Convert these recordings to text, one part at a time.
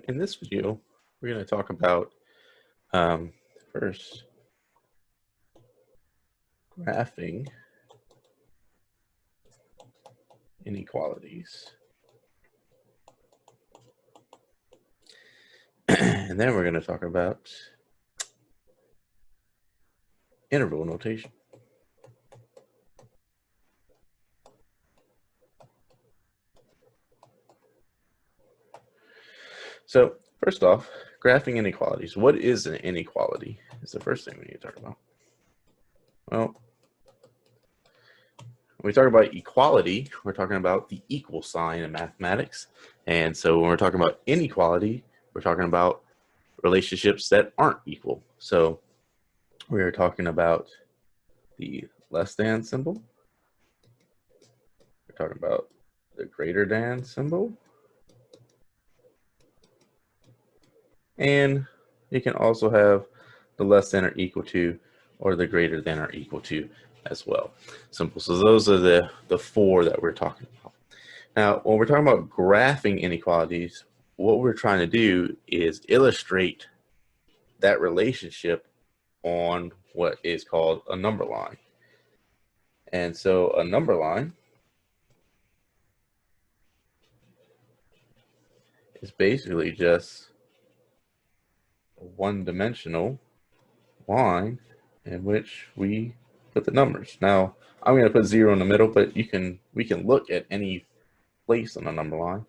In this video, we're going to talk about first graphing inequalities. And then we're going to talk about interval notation. So first off, graphing inequalities. What is an inequality? Is the first thing we need to talk about. Well, when we talk about equality, we're talking about the equal sign in mathematics. And so when we're talking about inequality, we're talking about relationships that aren't equal. So we're talking about the less than symbol. We're talking about the greater than symbol. And you can also have the less than or equal to, or the greater than or equal to as well. Simple. So those are the four that we're talking about. Now, when we're talking about graphing inequalities, what we're trying to do is illustrate that relationship on what is called a number line. And so a number line is basically just a one-dimensional line in which we put the numbers. Now, I'm going to put 0 in the middle, but we can look at any place on a number line.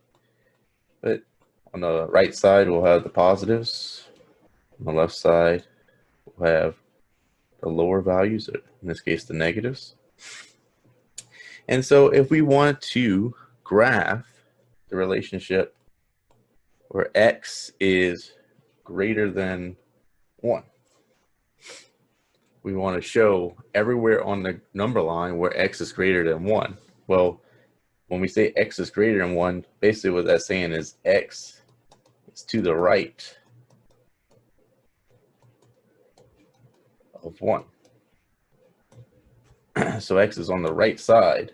But on the right side, we'll have the positives. On the left side, we'll have the lower values, in this case, the negatives. And so if we want to graph the relationship where x is greater than 1, we want to show everywhere on the number line where x is greater than 1. Well, when we say x is greater than 1, basically what that's saying is x is to the right of 1. So x is on the right side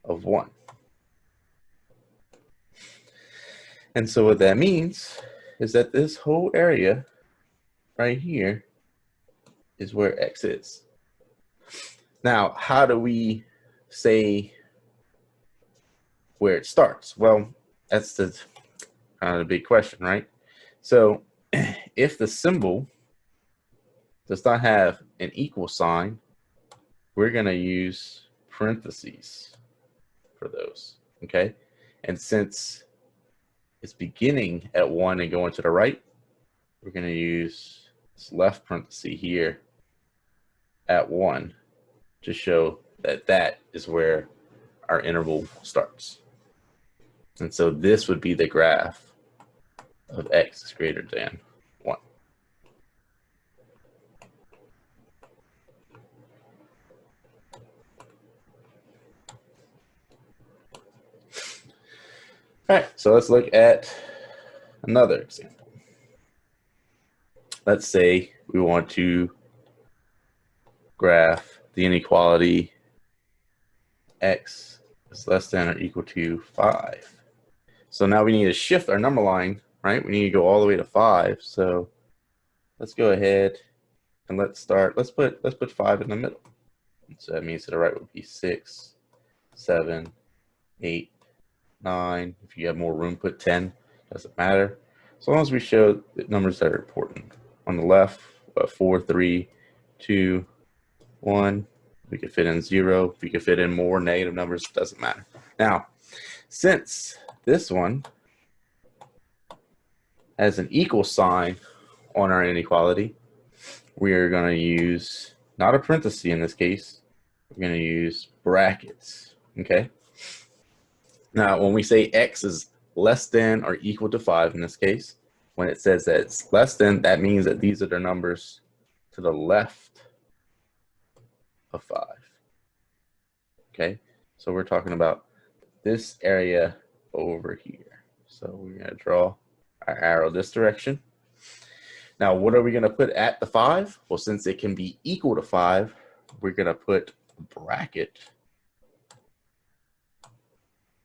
of 1. And so what that means is that this whole area right here is where x is. Now, how do we say where it starts? Well, that's the kind of the big question, right? So if the symbol does not have an equal sign, we're going to use parentheses for those, okay? And since it's beginning at 1 and going to the right, we're going to use this left parenthesis here at 1 to show that that is where our interval starts. And so this would be the graph of x is greater than 1. All right, so let's look at another example. Let's say we want to graph the inequality x is less than or equal to 5. So now we need to shift our number line, right? We need to go all the way to 5. So let's go ahead and let's put 5 in the middle. So that means to the right would be 6, 7, 8, 9. If you have more room, put 10. Doesn't matter. As long as we show the numbers that are important. On the left, 4, 3, 2, 1. We could fit in 0. If we could fit in more negative numbers, doesn't matter. Now, since this one has an equal sign on our inequality, we are going to use not a parenthesis in this case. We're going to use brackets, okay? Now, when we say x is less than or equal to 5 in this case, when it says that it's less than, that means that these are the numbers to the left of 5. Okay, so we're talking about this area over here. So we're going to draw our arrow this direction. Now, what are we going to put at the 5? Well, since it can be equal to 5, we're going to put a bracket.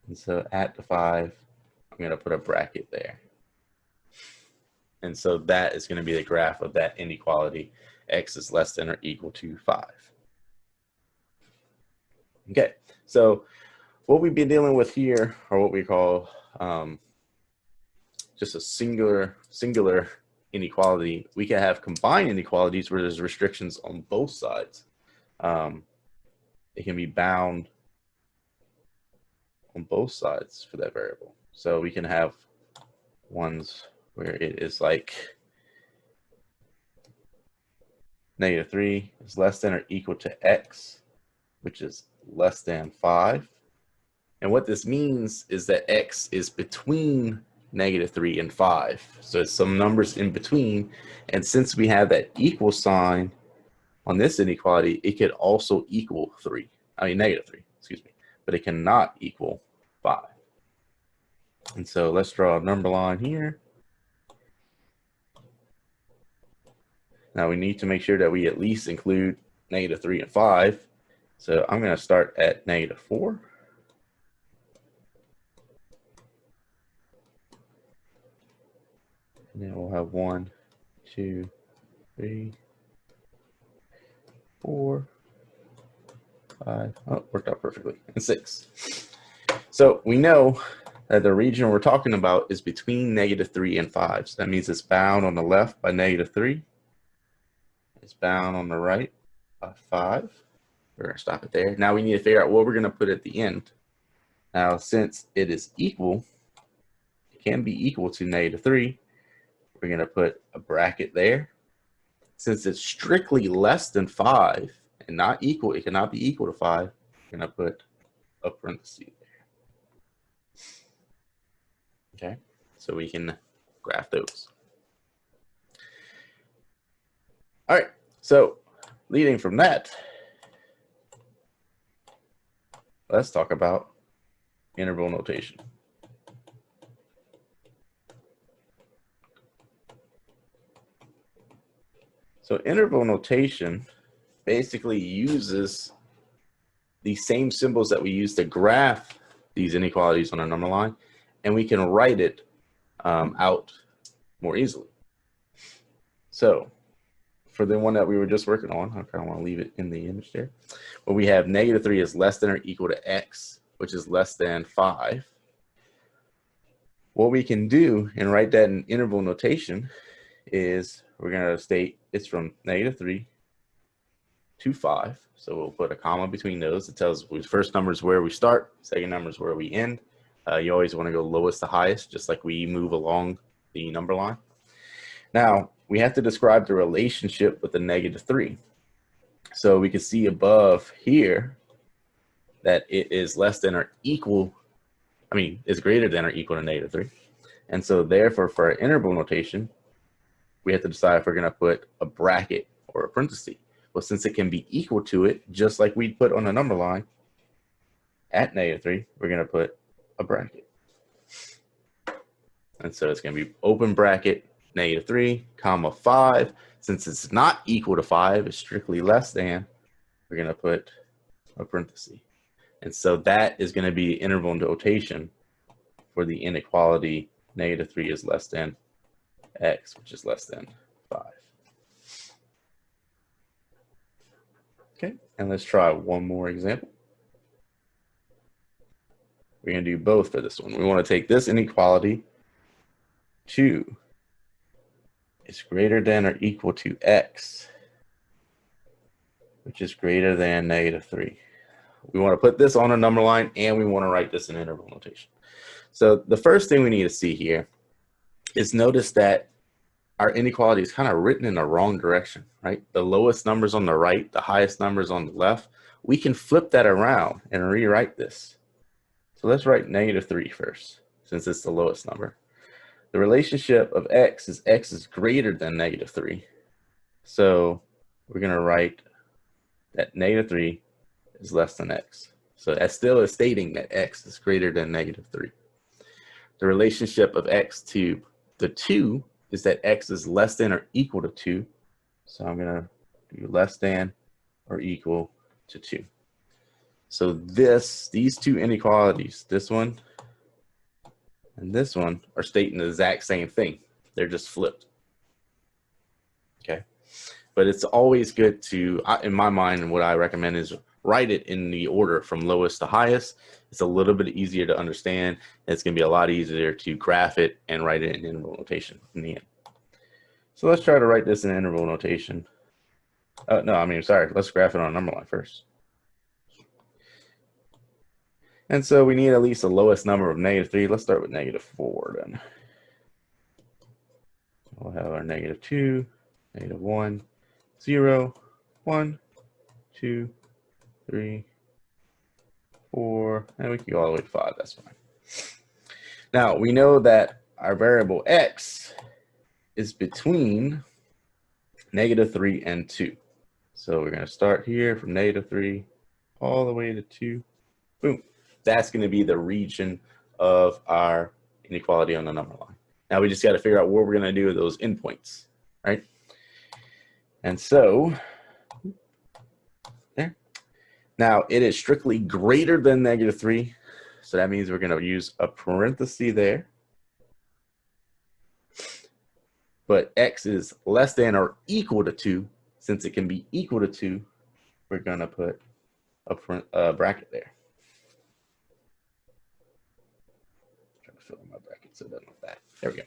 And so at the 5, I'm going to put a bracket there. And so that is going to be the graph of that inequality. X is less than or equal to 5. Okay, so what we've been dealing with here are what we call just a singular inequality. We can have combined inequalities where there's restrictions on both sides. It can be bound on both sides for that variable. So we can have ones where it is like -3 is less than or equal to x, which is less than 5. And what this means is that x is between -3 and 5. So it's some numbers in between. And since we have that equal sign on this inequality, it could also equal -3, excuse me, but it cannot equal 5. And so let's draw a number line here. Now we need to make sure that we at least include -3 and 5. So I'm going to start at -4. And then we'll have 1, 2, 3, 4, 5. Oh, worked out perfectly. And 6. So we know that the region we're talking about is between -3 and 5. So that means it's bound on the left by -3. It's bound on the right by 5. We're going to stop it there. Now we need to figure out what we're going to put at the end. Now, since it is equal, it can be equal to -3. We're going to put a bracket there. Since it's strictly less than 5 and not equal, it cannot be equal to 5. We're going to put a parenthesis there. Okay, so we can graph those. All right, so leading from that, let's talk about interval notation. So interval notation basically uses the same symbols that we use to graph these inequalities on a number line, and we can write it out more easily. So for the one that we were just working on, I kind of want to leave it in the image there, where we have -3 is less than or equal to x, which is less than 5. What we can do and write that in interval notation is we're going to state it's from -3 to 5. So we'll put a comma between those. It tells us first number is where we start, second number is where we end. You always want to go lowest to highest, just like we move along the number line. Now, we have to describe the relationship with the -3. So we can see above here that it is less than or equal, is greater than or equal to -3. And so therefore, for our interval notation, we have to decide if we're going to put a bracket or a parenthesis. Well, since it can be equal to it, just like we'd put on a number line at -3, we're going to put a bracket. And so it's going to be open bracket, -3, comma 5. Since it's not equal to 5, it's strictly less than, we're going to put a parenthesis. And so that is going to be interval notation for the inequality -3 is less than x, which is less than 5. Okay, and let's try one more example. We're going to do both for this one. We want to take this inequality to is greater than or equal to x, which is greater than -3. We want to put this on a number line, and we want to write this in interval notation. So the first thing we need to see here is notice that our inequality is kind of written in the wrong direction, right? The lowest number's on the right, the highest number's on the left. We can flip that around and rewrite this. So let's write -3 first, since it's the lowest number. The relationship of x is greater than -3. So we're going to write that -3 is less than x. So that still is stating that x is greater than -3. The relationship of x to the 2 is that x is less than or equal to 2. So I'm going to do less than or equal to 2. So these two inequalities, this one and this one are stating the exact same thing. They're just flipped. Okay. But it's always good to, in my mind, and what I recommend is write it in the order from lowest to highest. It's a little bit easier to understand. It's going to be a lot easier to graph it and write it in interval notation in the end. So let's try to write this in interval notation. Let's graph it on a number line first. And so we need at least the lowest number of -3. Let's start with -4 then. We'll have our -2, -1, 0, 1, 2, 3, 4, and we can go all the way to 5. That's fine. Now we know that our variable x is between -3 and 2. So we're going to start here from -3 all the way to 2. Boom. That's going to be the region of our inequality on the number line. Now we just got to figure out what we're going to do with those endpoints, right? And so there. Now it is strictly greater than -3. So that means we're going to use a parenthesis there. But x is less than or equal to 2. Since it can be equal to 2, we're going to put a bracket there. Fill in my bracket so it doesn't look bad. There we go.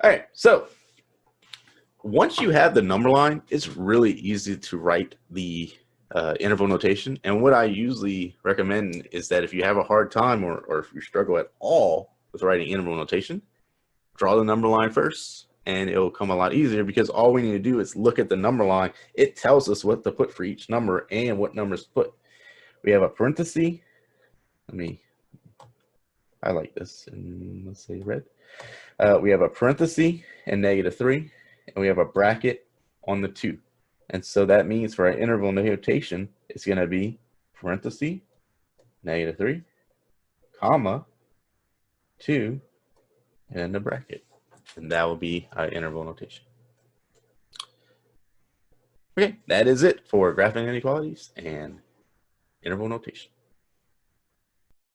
All right, so once you have the number line, it's really easy to write the interval notation. And what I usually recommend is that if you have a hard time or if you struggle at all with writing interval notation, draw the number line first, and it'll come a lot easier because all we need to do is look at the number line. It tells us what to put for each number and what numbers to put. We have a parenthesis. Let me highlight this and let's say red. We have a parenthesis and -3, and we have a bracket on the 2. And so that means for our interval notation, it's going to be parenthesis, -3, comma, 2, and then the bracket. And that will be our interval notation. Okay, that is it for graphing inequalities and interval notation.